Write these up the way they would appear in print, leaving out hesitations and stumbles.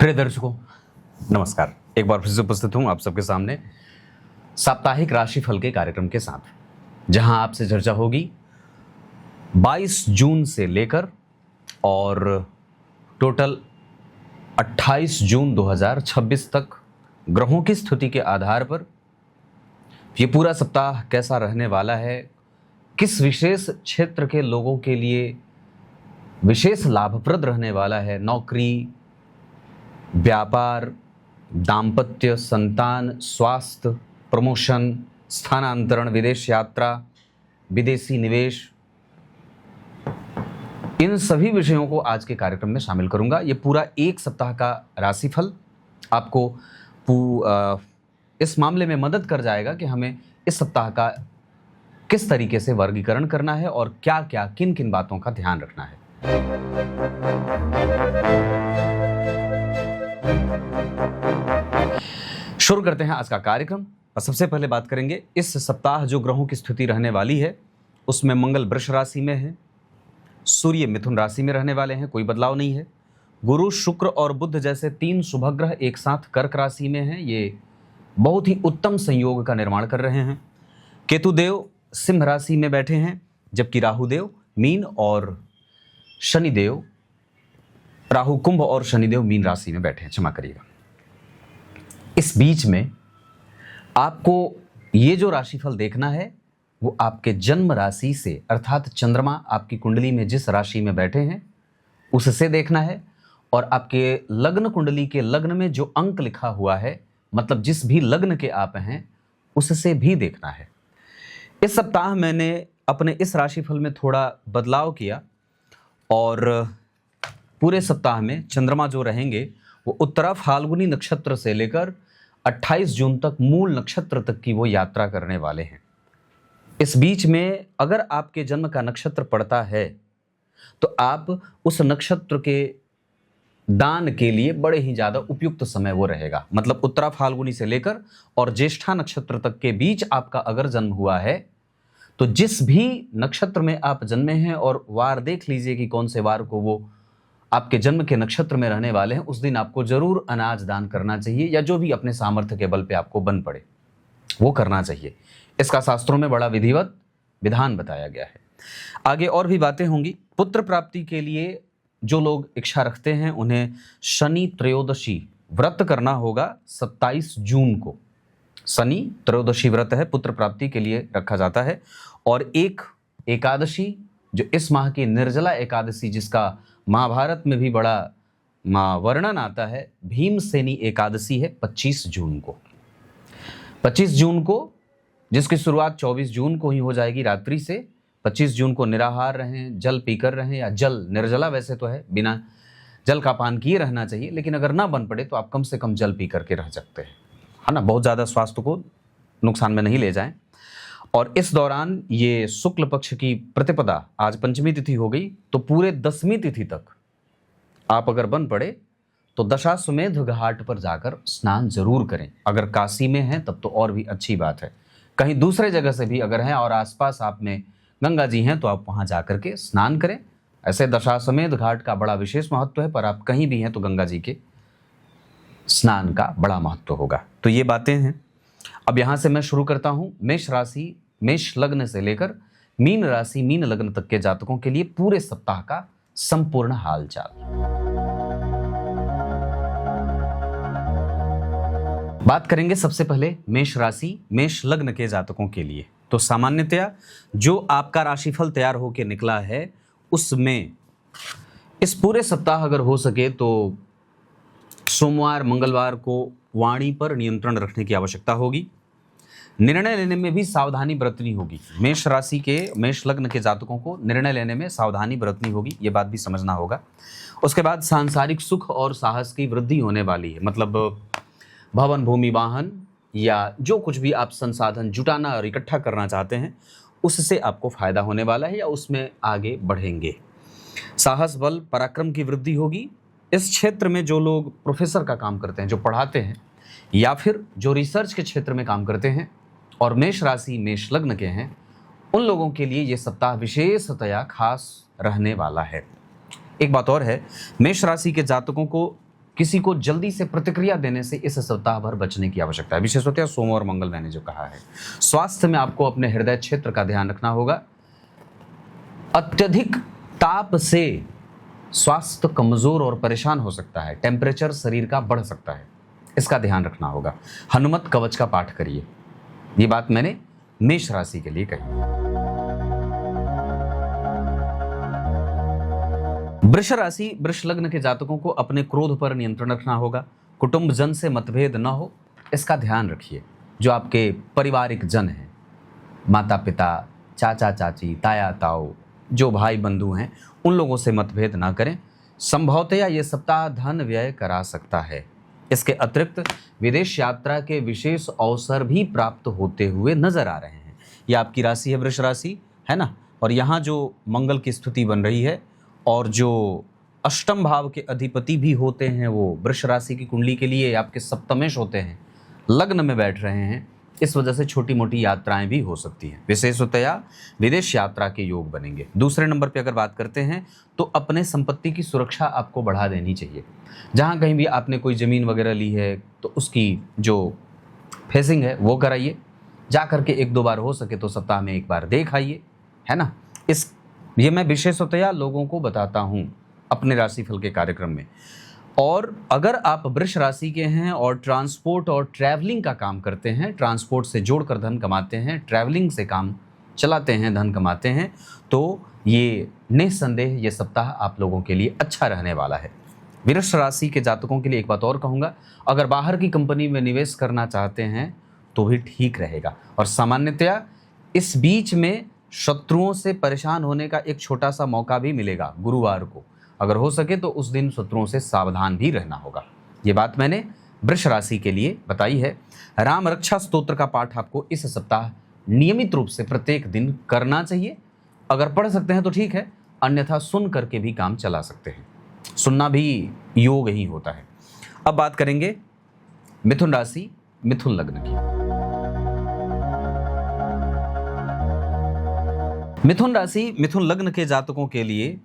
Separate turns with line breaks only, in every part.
प्रिय दर्शकों, नमस्कार। एक बार फिर से उपस्थित हूं आप सबके सामने साप्ताहिक राशिफल के कार्यक्रम के साथ, जहां आपसे चर्चा होगी 22 जून से लेकर और टोटल 28 जून 2026 तक ग्रहों की स्थिति के आधार पर ये पूरा सप्ताह कैसा रहने वाला है, किस विशेष क्षेत्र के लोगों के लिए विशेष लाभप्रद रहने वाला है। नौकरी, व्यापार, दाम्पत्य, संतान, स्वास्थ्य, प्रमोशन, स्थानांतरण, विदेश यात्रा, विदेशी निवेश, इन सभी विषयों को आज के कार्यक्रम में शामिल करूंगा। ये पूरा एक सप्ताह का राशिफल आपको इस मामले में मदद कर जाएगा कि हमें इस सप्ताह का किस तरीके से वर्गीकरण करना है और क्या क्या किन किन बातों का ध्यान रखना है। शुरू करते हैं आज का कार्यक्रम और सबसे पहले बात करेंगे इस सप्ताह जो ग्रहों की स्थिति रहने वाली है उसमें मंगल वृष राशि में है, सूर्य मिथुन राशि में रहने वाले हैं, कोई बदलाव नहीं है। गुरु, शुक्र और बुध जैसे तीन शुभ ग्रह एक साथ कर्क राशि में हैं, ये बहुत ही उत्तम संयोग का निर्माण कर रहे हैं। केतु देव सिंह राशि में बैठे हैं, जबकि राहु देव मीन और शनिदेव राहु कुंभ और शनिदेव मीन राशि में बैठे हैं, क्षमा करिएगा। इस बीच में आपको ये जो राशिफल देखना है वो आपके जन्म राशि से, अर्थात चंद्रमा आपकी कुंडली में जिस राशि में बैठे हैं उससे देखना है, और आपके लग्न कुंडली के लग्न में जो अंक लिखा हुआ है, मतलब जिस भी लग्न के आप हैं उससे भी देखना है। इस सप्ताह मैंने अपने इस राशिफल में थोड़ा बदलाव किया और पूरे सप्ताह में चंद्रमा जो रहेंगे वो उत्तरा फाल्गुनी नक्षत्र से लेकर 28 जून तक मूल नक्षत्र तक की वो यात्रा करने वाले हैं। इस बीच में अगर आपके जन्म का नक्षत्र पड़ता है तो आप उस नक्षत्र के दान के लिए बड़े ही ज़्यादा उपयुक्त समय वो रहेगा। मतलब उत्तरा फाल्गुनी से लेकर और ज्येष्ठा नक्षत्र तक के बीच आपका अगर जन्म हुआ है तो जिस भी नक्षत्र में आप जन्मे हैं और वार देख लीजिए कि कौन से वार को वो आपके जन्म के नक्षत्र में रहने वाले हैं, उस दिन आपको जरूर अनाज दान करना चाहिए, या जो भी अपने सामर्थ्य के बल पे आपको बन पड़े वो करना चाहिए। इसका शास्त्रों में बड़ा विधिवत विधान बताया गया है। आगे और भी बातें होंगी। पुत्र प्राप्ति के लिए जो लोग इच्छा रखते हैं उन्हें शनि त्रयोदशी व्रत करना होगा 27 जून को। शनि त्रयोदशी व्रत है, पुत्र प्राप्ति के लिए रखा जाता है। और एक एकादशी जो इस माह की निर्जला एकादशी, जिसका महाभारत में भी बड़ा वर्णन आता है, भीमसेनी एकादशी है 25 जून को। 25 जून को, जिसकी शुरुआत 24 जून को ही हो जाएगी रात्रि से। 25 जून को निराहार रहें, जल पीकर रहें, या जल निर्जला वैसे तो है, बिना जल का पान किए रहना चाहिए, लेकिन अगर ना बन पड़े तो आप कम से कम जल पी करके रह सकते हैं, है ना। बहुत ज़्यादा स्वास्थ्य को नुकसान में नहीं ले जाएं। और इस दौरान ये शुक्ल पक्ष की प्रतिपदा, आज पंचमी तिथि हो गई, तो पूरे 10वीं तिथि तक आप अगर बन पड़े तो दशाश्वमेध घाट पर जाकर स्नान जरूर करें। अगर काशी में हैं तब तो और भी अच्छी बात है। कहीं दूसरे जगह से भी अगर हैं और आसपास आप में गंगा जी हैं तो आप वहाँ जाकर के स्नान करें। ऐसे दशाश्वमेध घाट का बड़ा विशेष महत्व है, पर आप कहीं भी हैं तो गंगा जी के स्नान का बड़ा महत्व होगा। तो ये बातें हैं। अब यहाँ से मैं शुरू करता हूँ मेष राशि, मेष लग्न से लेकर मीन राशि, मीन लग्न तक के जातकों के लिए पूरे सप्ताह का संपूर्ण हालचाल। बात करेंगे सबसे पहले मेष राशि, मेष लग्न के जातकों के लिए। तो सामान्यतया जो आपका राशिफल तैयार होकर निकला है उसमें इस पूरे सप्ताह अगर हो सके तो सोमवार, मंगलवार को वाणी पर नियंत्रण रखने की आवश्यकता होगी। निर्णय लेने में भी सावधानी बरतनी होगी। मेष राशि के, मेष लग्न के जातकों को निर्णय लेने में सावधानी बरतनी होगी, ये बात भी समझना होगा। उसके बाद सांसारिक सुख और साहस की वृद्धि होने वाली है। मतलब भवन, भूमि, वाहन या जो कुछ भी आप संसाधन जुटाना और इकट्ठा करना चाहते हैं उससे आपको फायदा होने वाला है या उसमें आगे बढ़ेंगे। साहस, बल, पराक्रम की वृद्धि होगी। इस क्षेत्र में जो लोग प्रोफेसर का काम करते हैं, जो पढ़ाते हैं, या फिर जो रिसर्च के क्षेत्र में काम करते हैं और मेष राशि, मेष लग्न के हैं, उन लोगों के लिए ये सप्ताह विशेषतया खास रहने वाला है। एक बात और है, मेष राशि के जातकों को किसी को जल्दी से प्रतिक्रिया देने से इस सप्ताह भर बचने की आवश्यकता है। विशेषतः सोम और मंगल मैंने जो कहा है। स्वास्थ्य में आपको अपने हृदय क्षेत्र का ध्यान रखना होगा। अत्यधिक ताप से स्वास्थ्य कमजोर और परेशान हो सकता है। टेम्परेचर शरीर का बढ़ सकता है, इसका ध्यान रखना होगा। हनुमत कवच का पाठ करिए। ये बात मैंने मेष राशि के लिए कही। वृष राशि, वृष लग्न के जातकों को अपने क्रोध पर नियंत्रण रखना होगा। कुटुंब जन से मतभेद न हो, इसका ध्यान रखिए। जो आपके पारिवारिक जन हैं, माता पिता, चाचा चाची, ताया ताऊ, जो भाई बंधु हैं, उन लोगों से मतभेद ना करें। संभवतया ये सप्ताह धन व्यय करा सकता है। इसके अतिरिक्त विदेश यात्रा के विशेष अवसर भी प्राप्त होते हुए नजर आ रहे हैं। ये आपकी राशि है, वृष राशि है ना। और यहाँ जो मंगल की स्थिति बन रही है और जो अष्टम भाव के अधिपति भी होते हैं वो वृष राशि की कुंडली के लिए आपके सप्तमेश होते हैं, लग्न में बैठ रहे हैं। इस वजह से छोटी मोटी यात्राएं भी हो सकती हैं। विशेषतया विदेश यात्रा के योग बनेंगे। दूसरे नंबर पे अगर बात करते हैं तो अपने संपत्ति की सुरक्षा आपको बढ़ा देनी चाहिए। जहां कहीं भी आपने कोई ज़मीन वगैरह ली है तो उसकी जो फेसिंग है वो कराइए। जा करके एक दो बार हो सके तो सप्ताह में एक बार देख आइए, है ना। ये मैं विशेषतया लोगों को बताता हूँ अपने राशिफल के कार्यक्रम में। और अगर आप वृष राशि के हैं और ट्रांसपोर्ट और ट्रैवलिंग का काम करते हैं, ट्रांसपोर्ट से जोड़कर धन कमाते हैं, ट्रैवलिंग से काम चलाते हैं, धन कमाते हैं, तो ये निस्संदेह ये सप्ताह आप लोगों के लिए अच्छा रहने वाला है। वृष राशि के जातकों के लिए एक बात और कहूँगा, अगर बाहर की कंपनी में निवेश करना चाहते हैं तो भी ठीक रहेगा। और सामान्यतया इस बीच में शत्रुओं से परेशान होने का एक छोटा सा मौका भी मिलेगा गुरुवार को। अगर हो सके तो उस दिन शत्रुओं से सावधान भी रहना होगा। ये बात मैंने वृष राशि के लिए बताई है। राम रक्षा स्तोत्र का पाठ आपको इस सप्ताह नियमित रूप से प्रत्येक दिन करना चाहिए। अगर पढ़ सकते हैं तो ठीक है, अन्यथा सुन करके भी काम चला सकते हैं। सुनना भी योग ही होता है। अब बात करेंगे मिथुन राशि, मिथुन लग्न की। मिथुन राशि, मिथुन लग्न के जातकों के लिए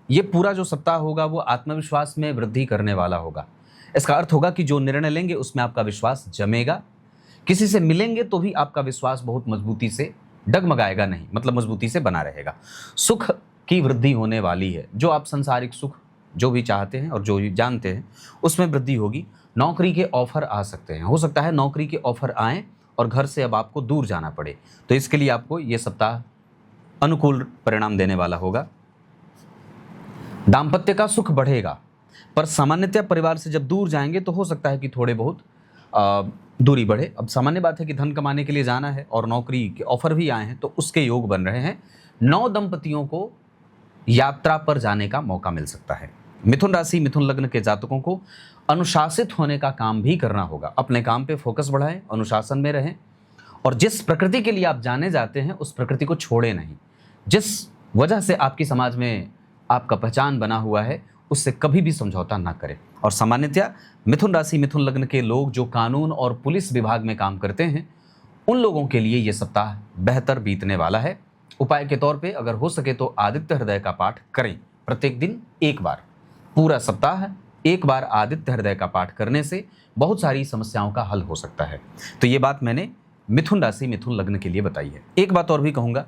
ये पूरा जो सप्ताह होगा वो आत्मविश्वास में वृद्धि करने वाला होगा। इसका अर्थ होगा कि जो निर्णय लेंगे उसमें आपका विश्वास जमेगा। किसी से मिलेंगे तो भी आपका विश्वास बहुत मजबूती से डगमगाएगा नहीं, मतलब मजबूती से बना रहेगा। सुख की वृद्धि होने वाली है। जो आप संसारिक सुख जो भी चाहते हैं और जो भी जानते हैं उसमें वृद्धि होगी। नौकरी के ऑफर आ सकते हैं, हो सकता है नौकरी के ऑफर आएँ और घर से अब आपको दूर जाना पड़े, तो इसके लिए आपको ये सप्ताह अनुकूल परिणाम देने वाला होगा। दाम्पत्य का सुख बढ़ेगा, पर सामान्यतः परिवार से जब दूर जाएंगे तो हो सकता है कि थोड़े बहुत दूरी बढ़े। अब सामान्य बात है कि धन कमाने के लिए जाना है और नौकरी के ऑफर भी आए हैं तो उसके योग बन रहे हैं। 9 दंपतियों को यात्रा पर जाने का मौका मिल सकता है। मिथुन राशि, मिथुन लग्न के जातकों को अनुशासित होने का काम भी करना होगा। अपने काम पे फोकस बढ़ाएं, अनुशासन में रहें और जिस प्रकृति के लिए आप जाने जाते हैं उस प्रकृति को छोड़े नहीं। जिस वजह से आपकी समाज में आपका पहचान बना हुआ है उससे कभी भी समझौता ना करें। और सामान्यतया मिथुन राशि, मिथुन लग्न के लोग जो कानून और पुलिस विभाग में काम करते हैं उन लोगों के लिए ये सप्ताह बेहतर बीतने वाला है। उपाय के तौर पे अगर हो सके तो आदित्य हृदय का पाठ करें। प्रत्येक दिन एक बार, पूरा सप्ताह एक बार आदित्य हृदय का पाठ करने से बहुत सारी समस्याओं का हल हो सकता है। तो ये बात मैंने मिथुन राशि, मिथुन लग्न के लिए बताई है। एक बात और भी कहूँगा,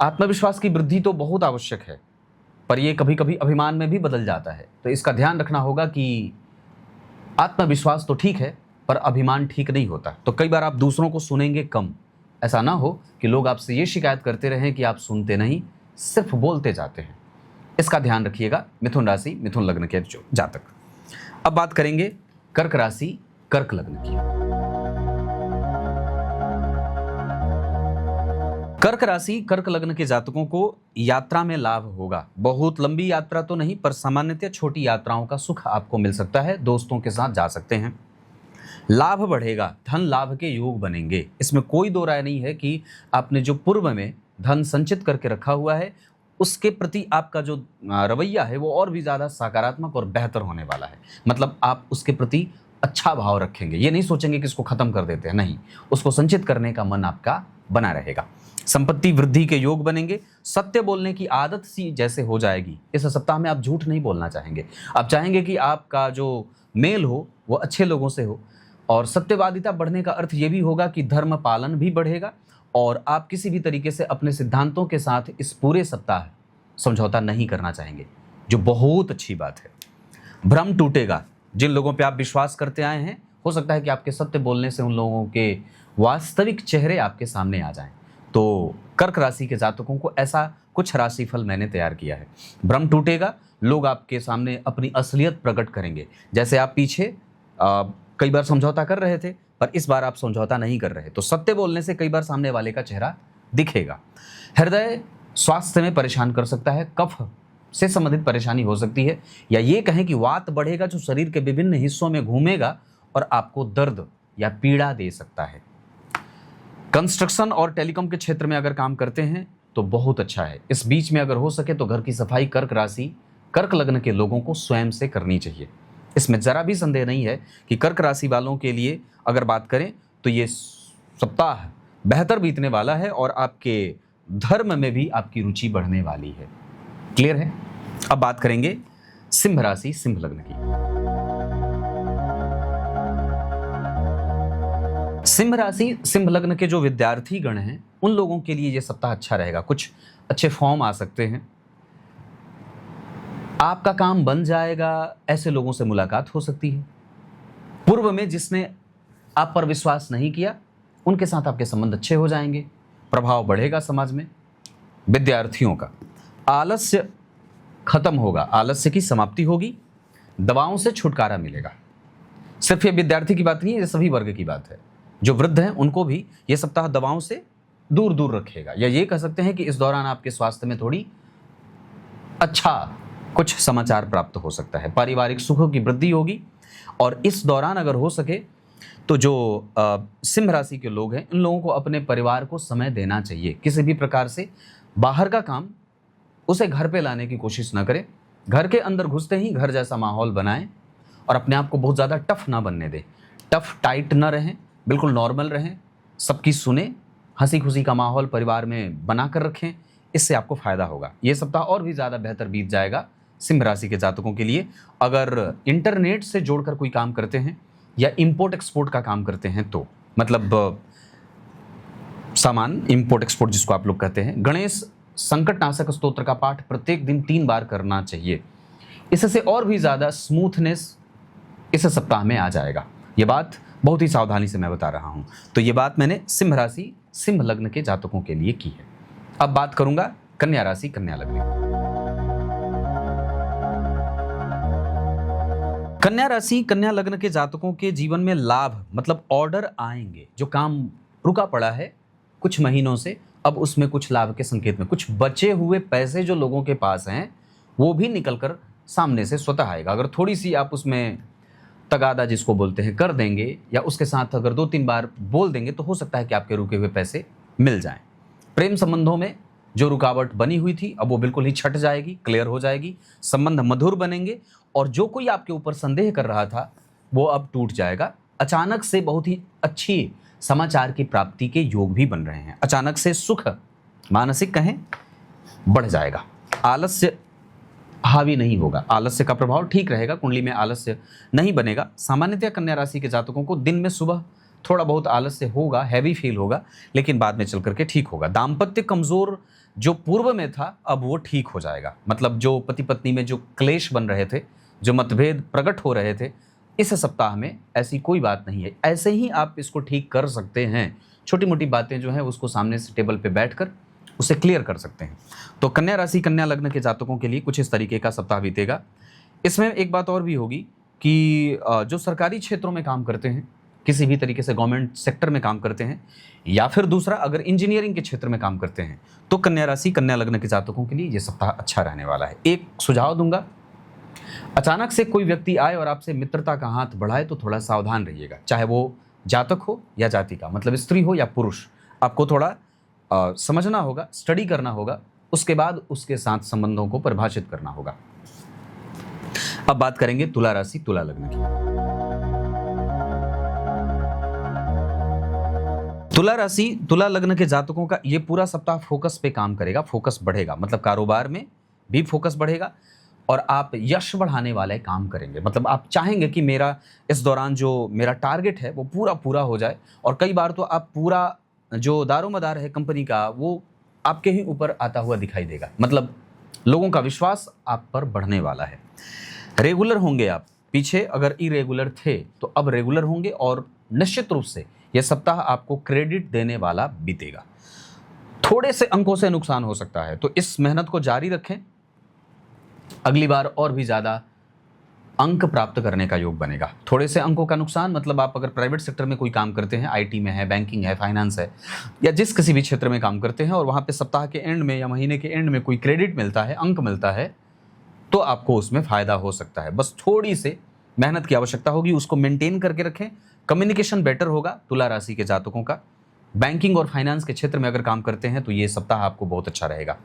आत्मविश्वास की वृद्धि तो बहुत आवश्यक है, पर यह कभी कभी अभिमान में भी बदल जाता है। तो इसका ध्यान रखना होगा कि आत्मविश्वास तो ठीक है पर अभिमान ठीक नहीं होता। तो कई बार आप दूसरों को सुनेंगे कम। ऐसा ना हो कि लोग आपसे ये शिकायत करते रहें कि आप सुनते नहीं, सिर्फ बोलते जाते हैं। इसका ध्यान रखिएगा मिथुन राशि, मिथुन लग्न के जो जातक। अब बात करेंगे कर्क राशि, कर्क लग्न की। कर्क राशि, कर्क लग्न के जातकों को यात्रा में लाभ होगा। बहुत लंबी यात्रा तो नहीं पर सामान्यतः छोटी यात्राओं का सुख आपको मिल सकता है। दोस्तों के साथ जा सकते हैं, लाभ बढ़ेगा, धन लाभ के योग बनेंगे। इसमें कोई दो राय नहीं है कि आपने जो पूर्व में धन संचित करके रखा हुआ है उसके प्रति आपका जो रवैया है वो और भी ज़्यादा सकारात्मक और बेहतर होने वाला है। मतलब आप उसके प्रति अच्छा भाव रखेंगे, ये नहीं सोचेंगे कि इसको खत्म कर देते हैं, नहीं, उसको संचित करने का मन आपका बना रहेगा। संपत्ति वृद्धि के योग बनेंगे। सत्य बोलने की आदत सी जैसे हो जाएगी। इस सप्ताह में आप झूठ नहीं बोलना चाहेंगे। आप चाहेंगे कि आपका जो मेल हो वो अच्छे लोगों से हो। और सत्यवादिता बढ़ने का अर्थ ये भी होगा कि धर्म पालन भी बढ़ेगा और आप किसी भी तरीके से अपने सिद्धांतों के साथ इस पूरे सप्ताह समझौता नहीं करना चाहेंगे, जो बहुत अच्छी बात है। भ्रम टूटेगा। जिन लोगों पे आप विश्वास करते आए हैं, हो सकता है कि आपके सत्य बोलने से उन लोगों के वास्तविक चेहरे आपके सामने आ जाएं। तो कर्क राशि के जातकों को ऐसा कुछ राशिफल मैंने तैयार किया है। भ्रम टूटेगा, लोग आपके सामने अपनी असलियत प्रकट करेंगे। जैसे आप पीछे कई बार समझौता कर रहे थे, पर इस बार आप समझौता नहीं कर रहे, तो सत्य बोलने से कई बार सामने वाले का चेहरा दिखेगा। हृदय स्वास्थ्य में परेशान कर सकता है, कफ से संबंधित परेशानी हो सकती है, या ये कहें कि वात बढ़ेगा जो शरीर के विभिन्न हिस्सों में घूमेगा और आपको दर्द या पीड़ा दे सकता है। कंस्ट्रक्शन और टेलीकॉम के क्षेत्र में अगर काम करते हैं तो बहुत अच्छा है। इस बीच में अगर हो सके तो घर की सफाई कर्क राशि, कर्क लग्न के लोगों को स्वयं से करनी चाहिए। इसमें जरा भी संदेह नहीं है कि कर्क राशि वालों के लिए अगर बात करें तो ये सप्ताह बेहतर बीतने वाला है और आपके धर्म में भी आपकी रुचि बढ़ने वाली है। क्लियर है? अब बात करेंगे सिंह राशि, सिंह लग्न की। सिंह राशि, सिंह लग्न के जो विद्यार्थी गण हैं उन लोगों के लिए ये सप्ताह अच्छा रहेगा। कुछ अच्छे फॉर्म आ सकते हैं, आपका काम बन जाएगा, ऐसे लोगों से मुलाकात हो सकती है। पूर्व में जिसने आप पर विश्वास नहीं किया उनके साथ आपके संबंध अच्छे हो जाएंगे, प्रभाव बढ़ेगा समाज में। विद्यार्थियों का आलस्य खत्म होगा, आलस्य की समाप्ति होगी, दवाओं से छुटकारा मिलेगा। सिर्फ ये विद्यार्थी की बात नहीं है, ये सभी वर्ग की बात है। जो वृद्ध हैं उनको भी ये सप्ताह दवाओं से दूर दूर रखेगा, या ये कह सकते हैं कि इस दौरान आपके स्वास्थ्य में थोड़ी अच्छा कुछ समाचार प्राप्त हो सकता है। पारिवारिक सुखों की वृद्धि होगी और इस दौरान अगर हो सके तो जो सिंह राशि के लोग हैं इन लोगों को अपने परिवार को समय देना चाहिए। किसी भी प्रकार से बाहर का काम उसे घर पे लाने की कोशिश ना करें। घर के अंदर घुसते ही घर जैसा माहौल बनाएं और अपने आप को बहुत ज़्यादा टफ ना बनने दें। टफ टाइट ना रहें, बिल्कुल नॉर्मल रहें, सबकी सुने, हंसी खुशी का माहौल परिवार में बना कर रखें। इससे आपको फ़ायदा होगा। ये सप्ताह और भी ज़्यादा बेहतर बीत जाएगा सिंह राशि के जातकों के लिए। अगर इंटरनेट से जोड़कर कोई काम करते हैं या इंपोर्ट एक्सपोर्ट का काम करते हैं तो, मतलब सामान इंपोर्ट एक्सपोर्ट जिसको आप लोग कहते हैं, गणेश संकटनाशक स्तोत्र का पाठ प्रत्येक दिन 3 बार करना चाहिए। इससे और भी ज़्यादा स्मूथनेस इस सप्ताह में आ जाएगा। ये बात बहुत ही सावधानी से मैं बता रहा हूँ। तो ये बात मैंने सिंह राशि, सिंह लग्न के जातकों के लिए की है। अब बात करूंगा कन्या राशि, कन्या लग्न। कन्या राशि, कन्या लग्न के जातकों के जीवन में लाभ, मतलब ऑर्डर आएंगे। जो काम रुका पड़ा है कुछ महीनों से, अब उसमें कुछ लाभ के संकेत में, कुछ बचे हुए पैसे जो लोगों के पास हैं वो भी निकलकर सामने से स्वतः आएगा। अगर थोड़ी सी आप उसमें तगादा जिसको बोलते हैं कर देंगे, या उसके साथ अगर 2-3 बार बोल देंगे, तो हो सकता है कि आपके रुके हुए पैसे मिल जाएं। प्रेम संबंधों में जो रुकावट बनी हुई थी अब वो बिल्कुल ही छट जाएगी, क्लियर हो जाएगी। संबंध मधुर बनेंगे और जो कोई आपके ऊपर संदेह कर रहा था वो अब टूट जाएगा। अचानक से बहुत ही अच्छी समाचार की प्राप्ति के योग भी बन रहे हैं। अचानक से सुख, मानसिक कहें, बढ़ जाएगा। आलस्य हावी नहीं होगा, आलस्य का प्रभाव ठीक रहेगा, कुंडली में आलस्य नहीं बनेगा। सामान्यतः कन्या राशि के जातकों को दिन में सुबह थोड़ा बहुत आलस्य होगा, हैवी फील होगा, लेकिन बाद में चल करके ठीक होगा। दाम्पत्य कमजोर जो पूर्व में था अब वो ठीक हो जाएगा। मतलब जो पति पत्नी में जो क्लेश बन रहे थे, जो मतभेद प्रकट हो रहे थे, इस सप्ताह में ऐसी कोई बात नहीं है। ऐसे ही आप इसको ठीक कर सकते हैं। छोटी मोटी बातें जो हैं उसको सामने से टेबल पे बैठकर उसे क्लियर कर सकते हैं। तो कन्या राशि, कन्या लग्न के जातकों के लिए कुछ इस तरीके का सप्ताह बीतेगा। इसमें एक बात और भी होगी कि जो सरकारी क्षेत्रों में काम करते हैं, किसी भी तरीके से गवर्नमेंट सेक्टर में काम करते हैं, या फिर दूसरा अगर इंजीनियरिंग के क्षेत्र में काम करते हैं, तो कन्या राशि, कन्या लग्न के जातकों के लिए ये सप्ताह अच्छा रहने वाला है। एक सुझाव दूंगा, अचानक से कोई व्यक्ति आए और आपसे मित्रता का हाथ बढ़ाए तो थोड़ा सावधान रहिएगा। चाहे वो जातक हो या जातिका, मतलब स्त्री हो या पुरुष, आपको थोड़ा समझना होगा, स्टडी करना होगा, उसके बाद उसके साथ संबंधों को परिभाषित करना होगा। अब बात करेंगे तुला राशि, तुला लग्न की। तुला राशि, तुला लग्न के जातकों का ये पूरा सप्ताह फोकस पे काम करेगा, फोकस बढ़ेगा, मतलब कारोबार में भी फोकस बढ़ेगा और आप यश बढ़ाने वाले काम करेंगे। मतलब आप चाहेंगे कि मेरा इस दौरान जो मेरा टारगेट है वो पूरा पूरा हो जाए, और कई बार तो आप पूरा जो दारोमदार है कंपनी का वो आपके ही ऊपर आता हुआ दिखाई देगा। मतलब लोगों का विश्वास आप पर बढ़ने वाला है। रेगुलर होंगे आप, पीछे अगर इरेगुलर थे तो अब रेगुलर होंगे, और निश्चित रूप से यह सप्ताह आपको क्रेडिट देने वाला बीतेगा। थोड़े से अंकों से नुकसान हो सकता है, तो इस मेहनत को जारी रखें, अगली बार और भी ज़्यादा अंक प्राप्त करने का योग बनेगा। थोड़े से अंकों का नुकसान मतलब आप अगर प्राइवेट सेक्टर में कोई काम करते हैं, आईटी में है, बैंकिंग है, फाइनेंस है, या जिस किसी भी क्षेत्र में काम करते हैं और वहाँ पे सप्ताह के एंड में या महीने के एंड में कोई क्रेडिट मिलता है, अंक मिलता है, तो आपको उसमें फ़ायदा हो सकता है। बस थोड़ी सी मेहनत की आवश्यकता होगी, उसको मेंटेन करके रखें। कम्युनिकेशन बेटर होगा तुला राशि के जातकों का। बैंकिंग और फाइनेंस के क्षेत्र में अगर काम करते हैं तो ये सप्ताह आपको बहुत अच्छा रहेगा।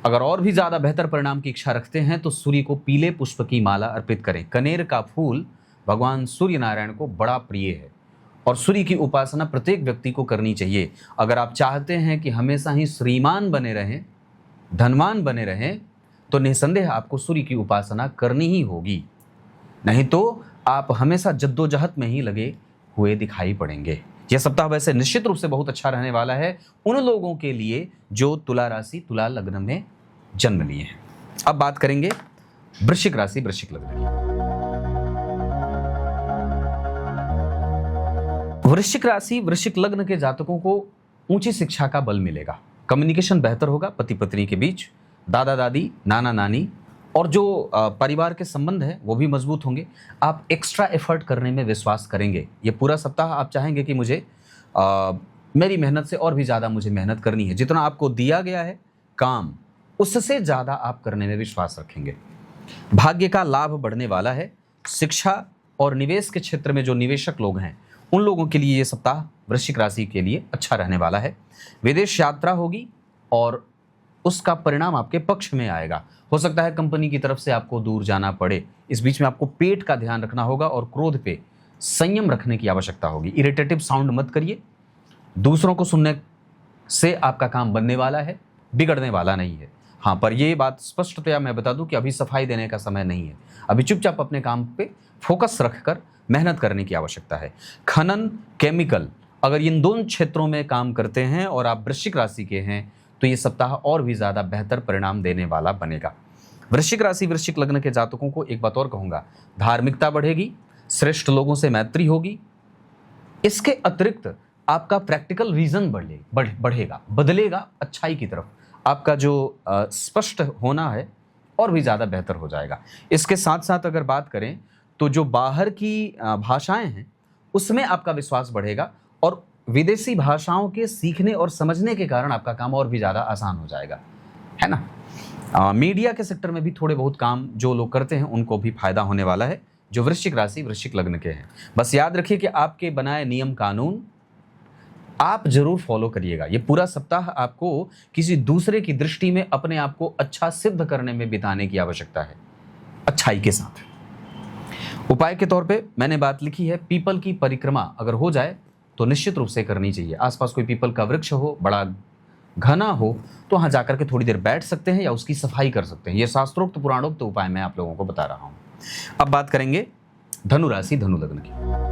अगर और भी ज़्यादा बेहतर परिणाम की इच्छा रखते हैं तो सूर्य को पीले पुष्प की माला अर्पित करें। कनेर का फूल भगवान सूर्य नारायण को बड़ा प्रिय है, और सूर्य की उपासना प्रत्येक व्यक्ति को करनी चाहिए। अगर आप चाहते हैं कि हमेशा ही श्रीमान बने रहें, धनवान बने रहें, तो निसंदेह आपको सूर्य की उपासना करनी ही होगी, नहीं तो आप हमेशा जद्दोजहद में ही लगे हुए दिखाई पड़ेंगे। यह सप्ताह वैसे निश्चित रूप से बहुत अच्छा रहने वाला है उन लोगों के लिए जो तुला राशि तुला लग्न में जन्म लिए हैं। अब बात करेंगे वृश्चिक राशि वृश्चिक लग्न की। वृश्चिक राशि वृश्चिक लग्न के जातकों को ऊंची शिक्षा का बल मिलेगा। कम्युनिकेशन बेहतर होगा पति पत्नी के बीच, दादा दादी, नाना नानी और जो परिवार के संबंध है वो भी मजबूत होंगे। आप एक्स्ट्रा एफर्ट करने में विश्वास करेंगे। ये पूरा सप्ताह आप चाहेंगे कि मुझे मेरी मेहनत से और भी ज़्यादा मुझे मेहनत करनी है। जितना आपको दिया गया है काम, उससे ज़्यादा आप करने में विश्वास रखेंगे। भाग्य का लाभ बढ़ने वाला है। शिक्षा और निवेश के क्षेत्र में जो निवेशक लोग हैं उन लोगों के लिए ये सप्ताह वृश्चिक राशि के लिए अच्छा रहने वाला है। विदेश यात्रा होगी और उसका परिणाम आपके पक्ष में आएगा। हो सकता है कंपनी की तरफ से आपको दूर जाना पड़े। इस बीच में आपको पेट का ध्यान रखना होगा और क्रोध पे संयम रखने की आवश्यकता होगी। इरिटेटिव साउंड मत करिए। दूसरों को सुनने से आपका काम बनने वाला है, बिगड़ने वाला नहीं है। हाँ, पर यह बात स्पष्टतया मैं बता दूं कि अभी सफाई देने का समय नहीं है। अभी चुपचाप अपने काम पे फोकस रखकर मेहनत करने की आवश्यकता है। खनन, केमिकल, अगर इन दोनों क्षेत्रों में काम करते हैं और आप वृश्चिक राशि के हैं तो ये सप्ताह और भी ज़्यादा बेहतर परिणाम देने वाला बनेगा। वृश्चिक राशि वृश्चिक लग्न के जातकों को एक बात और कहूँगा, धार्मिकता बढ़ेगी, श्रेष्ठ लोगों से मैत्री होगी। इसके अतिरिक्त आपका प्रैक्टिकल विजन बढ़ेगा, बदलेगा अच्छाई की तरफ। आपका जो स्पष्ट होना है और भी ज़्यादा बेहतर हो जाएगा। इसके साथ साथ अगर बात करें तो जो बाहर की भाषाएं हैं उसमें आपका विश्वास बढ़ेगा, और विदेशी भाषाओं के सीखने और समझने के कारण आपका काम और भी ज़्यादा आसान हो जाएगा, है ना। मीडिया के सेक्टर में भी थोड़े बहुत काम जो लोग करते हैं उनको भी फायदा होने वाला है जो वृश्चिक राशि वृश्चिक लग्न के हैं। बस याद रखिए कि आपके बनाए नियम कानून आप जरूर फॉलो करिएगा। ये पूरा सप्ताह आपको किसी दूसरे की दृष्टि में अपने आप को अच्छा सिद्ध करने में बिताने की आवश्यकता है, अच्छाई के साथ। उपाय के तौर पे मैंने बात लिखी है, पीपल की परिक्रमा अगर हो जाए तो निश्चित रूप से करनी चाहिए। आसपास कोई पीपल का वृक्ष हो, बड़ा घना हो, तो वहां जाकर के थोड़ी देर बैठ सकते हैं या उसकी सफाई कर सकते हैं। ये शास्त्रोक्त पुराणोक्त उपाय मैं आप लोगों को बता रहा हूं। अब बात करेंगे धनु राशि धनु लग्न की।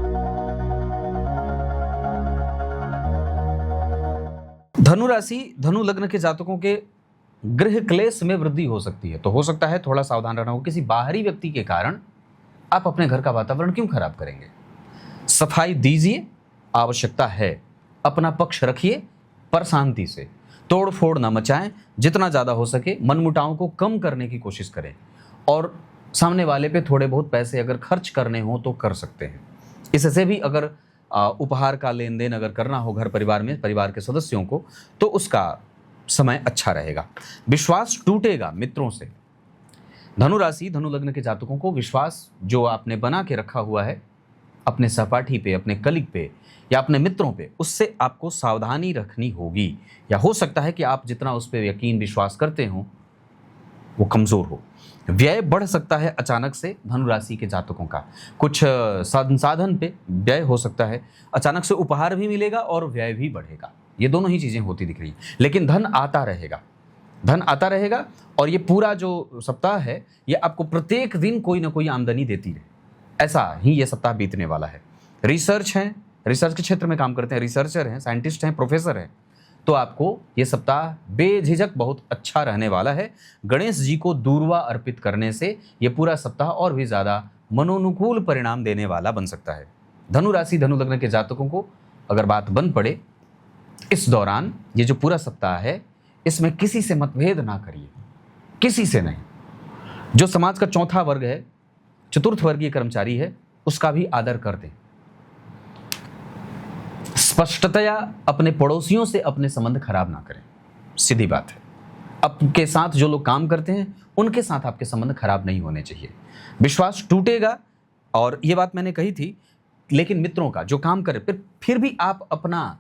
धनु राशि धनु लग्न के जातकों के गृह क्लेश में वृद्धि हो सकती है, तो हो सकता है थोड़ा सावधान रहना हो। किसी बाहरी व्यक्ति के कारण आप अपने घर का वातावरण क्यों खराब करेंगे। सफाई दीजिए, आवश्यकता है, अपना पक्ष रखिए, पर शांति से, तोड़ फोड़ ना मचाएं। जितना ज़्यादा हो सके मनमुटावों को कम करने की कोशिश करें, और सामने वाले पे थोड़े बहुत पैसे अगर खर्च करने हो तो कर सकते हैं। इससे भी अगर उपहार का लेन देन अगर करना हो घर परिवार में परिवार के सदस्यों को, तो उसका समय अच्छा रहेगा। विश्वास टूटेगा मित्रों से। धनु राशि धनु लग्न के जातकों को विश्वास जो आपने बना के रखा हुआ है अपने सहपाठी पे, अपने कलीग पे या अपने मित्रों पे, उससे आपको सावधानी रखनी होगी। या हो सकता है कि आप जितना उस पर यकीन विश्वास करते हो वो कमज़ोर हो। व्यय बढ़ सकता है अचानक से धनु राशि के जातकों का। कुछ संसाधन पे व्यय हो सकता है, अचानक से उपहार भी मिलेगा और व्यय भी बढ़ेगा। ये दोनों ही चीज़ें होती दिख रही, लेकिन धन आता रहेगा। धन आता रहेगा और ये पूरा जो सप्ताह है ये आपको प्रत्येक दिन कोई ना कोई आमदनी देती रहे, ऐसा ही ये सप्ताह बीतने वाला है। रिसर्च है, रिसर्च के क्षेत्र में काम करते हैं, रिसर्चर हैं, साइंटिस्ट हैं, प्रोफेसर हैं, तो आपको ये सप्ताह बेझिझक बहुत अच्छा रहने वाला है। गणेश जी को दूर्वा अर्पित करने से ये पूरा सप्ताह और भी ज़्यादा मनोनुकूल परिणाम देने वाला बन सकता है। धनु राशि धनु लग्न के जातकों को अगर बात बन पड़े इस दौरान, ये जो पूरा सप्ताह है इसमें किसी से मतभेद ना करिए, किसी से नहीं। जो समाज का चौथा वर्ग है, चतुर्थ वर्गीय कर्मचारी है, उसका भी आदर कर दें। स्पष्टतया अपने पड़ोसियों से अपने संबंध खराब ना करें, सीधी बात है। आपके साथ जो लोग काम करते हैं उनके साथ आपके संबंध खराब नहीं होने चाहिए। विश्वास टूटेगा, और ये बात मैंने कही थी, लेकिन मित्रों का जो काम करे फिर भी आप अपना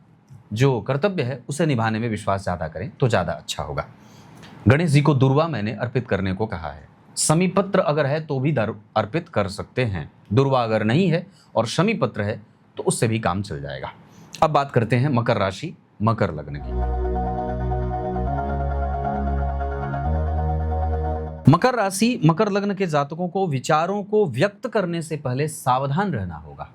जो कर्तव्य है उसे निभाने में विश्वास ज़्यादा करें तो ज़्यादा अच्छा होगा। गणेश जी को दुर्वा मैंने अर्पित करने को कहा है। शमीपत्र अगर है तो भी अर्पित कर सकते हैं, दुर्वा अगर नहीं है और शमीपत्र है तो उससे भी काम चल जाएगा। अब बात करते हैं मकर राशि मकर लग्न की। मकर राशि मकर लग्न के जातकों को विचारों को व्यक्त करने से पहले सावधान रहना होगा।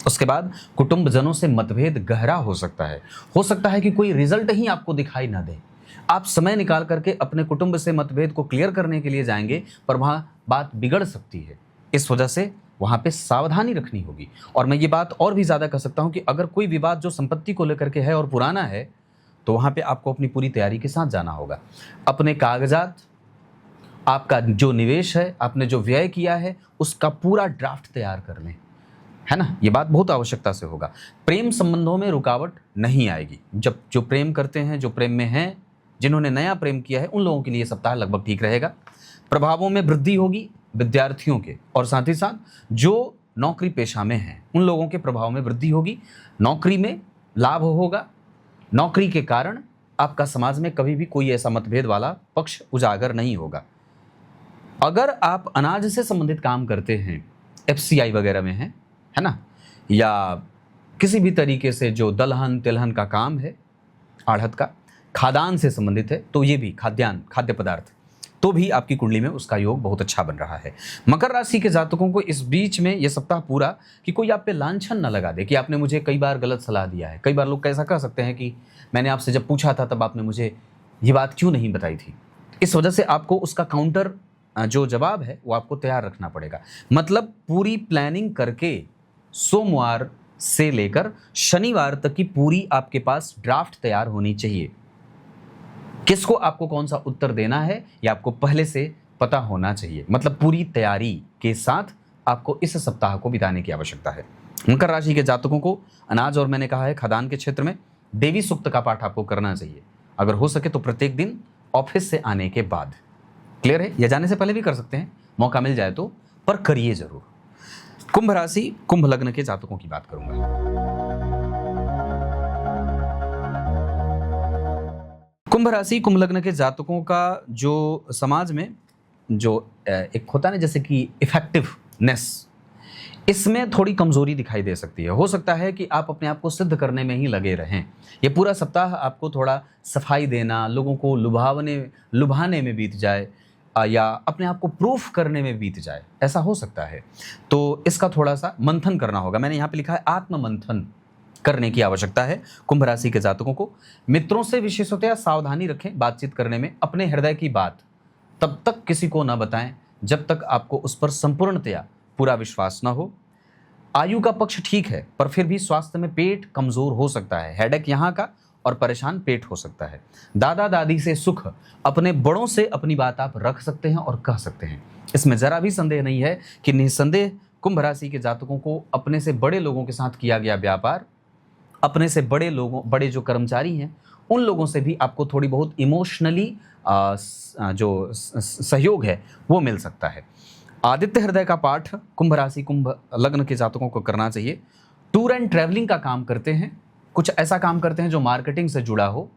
उसके बाद कुटुंबजनों से मतभेद गहरा हो सकता है कि कोई रिजल्ट ही आपको दिखाई ना दे। आप समय निकाल करके अपने कुटुंब से मतभेद को क्लियर करने के लिए जाएंगे, पर वहां बात बिगड़ सकती है। इस वजह से वहां पे सावधानी रखनी होगी। और मैं ये बात और भी ज्यादा कह सकता हूं कि अगर कोई विवाद जो संपत्ति को लेकर के है और पुराना है, तो वहां पे आपको अपनी पूरी तैयारी के साथ जाना होगा। अपने कागजात, आपका जो निवेश है, आपने जो व्यय किया है, उसका पूरा ड्राफ्ट तैयार कर लें, है ना। ये बात बहुत आवश्यकता से होगा। प्रेम संबंधों में रुकावट नहीं आएगी। जब जो प्रेम करते हैं, जो प्रेम में हैं, जिन्होंने नया प्रेम किया है, उन लोगों के लिए सप्ताह लगभग ठीक रहेगा। प्रभावों में वृद्धि होगी विद्यार्थियों के, और साथ ही साथ जो नौकरी पेशा में हैं उन लोगों के प्रभाव में वृद्धि होगी। नौकरी में लाभ होगा। नौकरी के कारण आपका समाज में कभी भी कोई ऐसा मतभेद वाला पक्ष उजागर नहीं होगा। अगर आप अनाज से संबंधित काम करते हैं, FCI वगैरह में है ना, या किसी भी तरीके से जो दलहन तिलहन का काम है, आढ़त का, खाद्यान्न से संबंधित है, तो ये भी खाद्य पदार्थ, तो भी आपकी कुंडली में उसका योग बहुत अच्छा बन रहा है। मकर राशि के जातकों को इस बीच में ये सप्ताह पूरा कि कोई आप पे लांछन न लगा दे कि आपने मुझे कई बार गलत सलाह दिया है। कई बार लोग कैसा कह सकते हैं कि मैंने आपसे जब पूछा था तब आपने मुझे ये बात क्यों नहीं बताई थी। इस वजह से आपको उसका काउंटर जो जवाब है वो आपको तैयार रखना पड़ेगा। मतलब पूरी प्लानिंग करके सोमवार से लेकर शनिवार तक की पूरी आपके पास ड्राफ्ट तैयार होनी चाहिए। किसको आपको कौन सा उत्तर देना है ये आपको पहले से पता होना चाहिए। मतलब पूरी तैयारी के साथ आपको इस सप्ताह को बिताने की आवश्यकता है। मकर राशि के जातकों को अनाज और मैंने कहा है खाद्यान्न के क्षेत्र में देवी सूक्त का पाठ आपको करना चाहिए। अगर हो सके तो प्रत्येक दिन ऑफिस से आने के बाद। क्लियर है? या जाने से पहले भी कर सकते हैं, मौका मिल जाए तो, पर करिए जरूर। कुंभ राशि कुंभ लग्न के जातकों की बात करूंगा। कुंभ राशि कुंभ लग्न के जातकों का जो समाज में जो एक होता है ना, जैसे कि इफेक्टिवनेस, इसमें थोड़ी कमजोरी दिखाई दे सकती है। हो सकता है कि आप अपने आप को सिद्ध करने में ही लगे रहें। ये पूरा सप्ताह आपको थोड़ा सफाई देना, लोगों को लुभाने में बीत जाए, या अपने आप को प्रूफ करने में बीत जाए, ऐसा हो सकता है। तो इसका थोड़ा सा मंथन करना होगा। मैंने यहाँ पे लिखा है आत्म मंथन करने की आवश्यकता है कुंभ राशि के जातकों को। मित्रों से विशेषतया सावधानी रखें बातचीत करने में। अपने हृदय की बात तब तक किसी को न बताएं जब तक आपको उस पर संपूर्णतया पूरा विश्वास न हो। आयु का पक्ष ठीक है, पर फिर भी स्वास्थ्य में पेट कमजोर हो सकता है। हेडेक यहाँ का और परेशान पेट हो सकता है। दादा दादी से सुख, अपने बड़ों से अपनी बात आप रख सकते हैं और कह सकते हैं। इसमें जरा भी संदेह नहीं है कि निसंदेह कुंभ राशि के जातकों को अपने से बड़े लोगों के साथ किया गया व्यापार, अपने से बड़े जो कर्मचारी हैं उन लोगों से भी आपको थोड़ी बहुत इमोशनली जो सहयोग है वो मिल सकता है। आदित्य हृदय का पाठ कुंभ राशि कुंभ लग्न के जातकों को करना चाहिए। टूर एंड ट्रैवलिंग का काम करते हैं, कुछ ऐसा काम करते हैं जो मार्केटिंग से जुड़ा हो,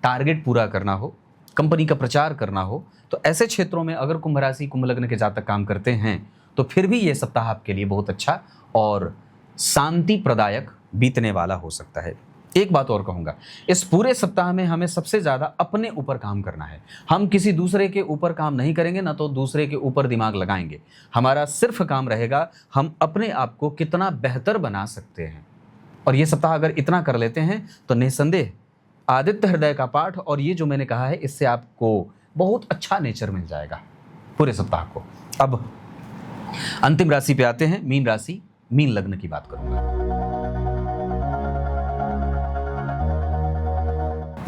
टारगेट पूरा करना हो, कंपनी का प्रचार करना हो, तो ऐसे क्षेत्रों में अगर कुंभ राशि कुंभ लग्न के जातक काम करते हैं तो फिर भी ये सप्ताह आपके लिए बहुत अच्छा और शांति प्रदायक बीतने वाला हो सकता है। एक बात और कहूंगा, इस पूरे सप्ताह में हमें सबसे ज्यादा अपने ऊपर काम करना है। हम किसी दूसरे के ऊपर काम नहीं करेंगे, ना तो दूसरे के ऊपर दिमाग लगाएंगे। हमारा सिर्फ काम रहेगा हम अपने आप को कितना बेहतर बना सकते हैं। और ये सप्ताह अगर इतना कर लेते हैं तो निसंदेह आदित्य हृदय का पाठ और ये जो मैंने कहा है, इससे आपको बहुत अच्छा नेचर मिल जाएगा पूरे सप्ताह को। अब अंतिम राशि पे आते हैं, मीन राशि, मीन लग्न की बात करूंगा।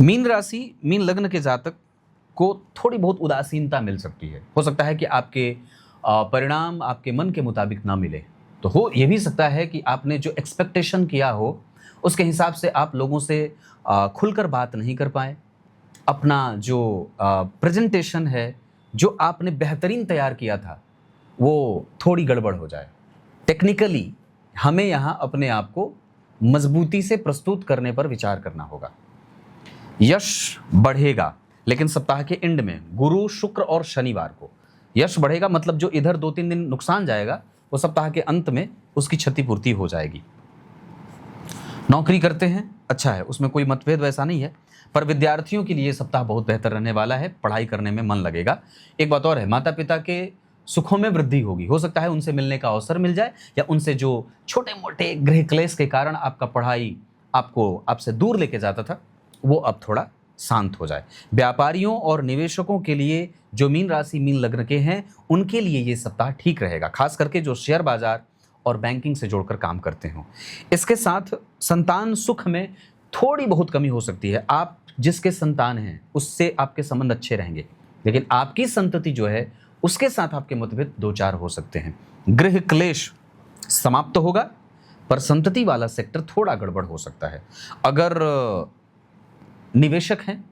मीन राशि, मीन लग्न के जातक को थोड़ी बहुत उदासीनता मिल सकती है। हो सकता है कि आपके परिणाम आपके मन के मुताबिक ना मिले, तो हो ये भी सकता है कि आपने जो एक्सपेक्टेशन किया हो उसके हिसाब से आप लोगों से खुलकर बात नहीं कर पाए। अपना जो प्रेजेंटेशन है, जो आपने बेहतरीन तैयार किया था, वो थोड़ी गड़बड़ हो जाए। टेक्निकली हमें यहाँ अपने आप को मजबूती से प्रस्तुत करने पर विचार करना होगा। यश बढ़ेगा, लेकिन सप्ताह के एंड में गुरु, शुक्र और शनिवार को यश बढ़ेगा। मतलब जो इधर 2-3 दिन नुकसान जाएगा, वो सप्ताह के अंत में उसकी क्षतिपूर्ति हो जाएगी। नौकरी करते हैं, अच्छा है, उसमें कोई मतभेद वैसा नहीं है, पर विद्यार्थियों के लिए सप्ताह बहुत बेहतर रहने वाला है। पढ़ाई करने में मन लगेगा। एक बात और है, माता पिता के सुखों में वृद्धि होगी। हो सकता है उनसे मिलने का अवसर मिल जाए, या उनसे जो छोटे मोटे गृह क्लेश के कारण आपका पढ़ाई आपसे दूर लेके जाता था, वो अब थोड़ा शांत हो जाए। व्यापारियों और निवेशकों के लिए जो मीन राशि, मीन लग्न के हैं, उनके लिए ये सप्ताह ठीक रहेगा, खास करके जो शेयर बाजार और बैंकिंग से जोड़कर काम करते हो। इसके साथ संतान सुख में थोड़ी बहुत कमी हो सकती है। आप जिसके संतान हैं उससे आपके संबंध अच्छे रहेंगे, लेकिन आपकी संतति जो है उसके साथ आपके मतभेद 2-4 हो सकते हैं। गृह क्लेश समाप्त होगा, पर संतति वाला सेक्टर थोड़ा गड़बड़ हो सकता है। अगर निवेशक हैं,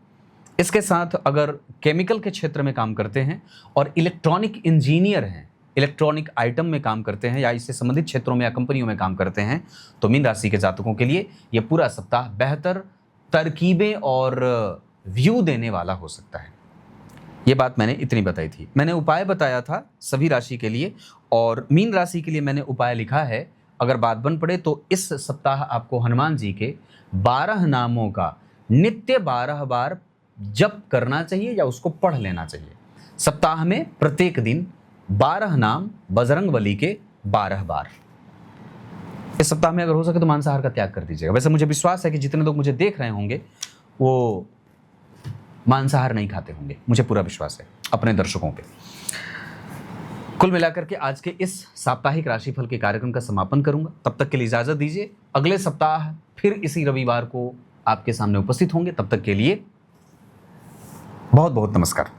इसके साथ अगर केमिकल के क्षेत्र में काम करते हैं और इलेक्ट्रॉनिक इंजीनियर हैं, इलेक्ट्रॉनिक आइटम में काम करते हैं, या इससे संबंधित क्षेत्रों में या कंपनियों में काम करते हैं, तो मीन राशि के जातकों के लिए ये पूरा सप्ताह बेहतर तरकीबें और व्यू देने वाला हो सकता है। ये बात मैंने इतनी बताई थी। मैंने उपाय बताया था सभी राशि के लिए, और मीन राशि के लिए मैंने उपाय लिखा है। अगर बात बन पड़े तो इस सप्ताह आपको हनुमान जी के 12 नामों का नित्य 12 बार जप करना चाहिए, या उसको पढ़ लेना चाहिए। सप्ताह में प्रत्येक दिन 12 नाम बजरंगबली के 12 बार। इस सप्ताह में अगर हो सके तो मांसाहार का त्याग कर दीजिएगा। वैसे मुझे विश्वास है कि जितने लोग मुझे देख रहे होंगे वो मांसाहार नहीं खाते होंगे, मुझे पूरा विश्वास है अपने दर्शकों पे। कुल मिलाकर के आज के इस साप्ताहिक राशिफल के कार्यक्रम का समापन करूंगा। तब तक के लिए इजाजत दीजिए। अगले सप्ताह फिर इसी रविवार को आपके सामने उपस्थित होंगे। तब तक के लिए बहुत बहुत नमस्कार।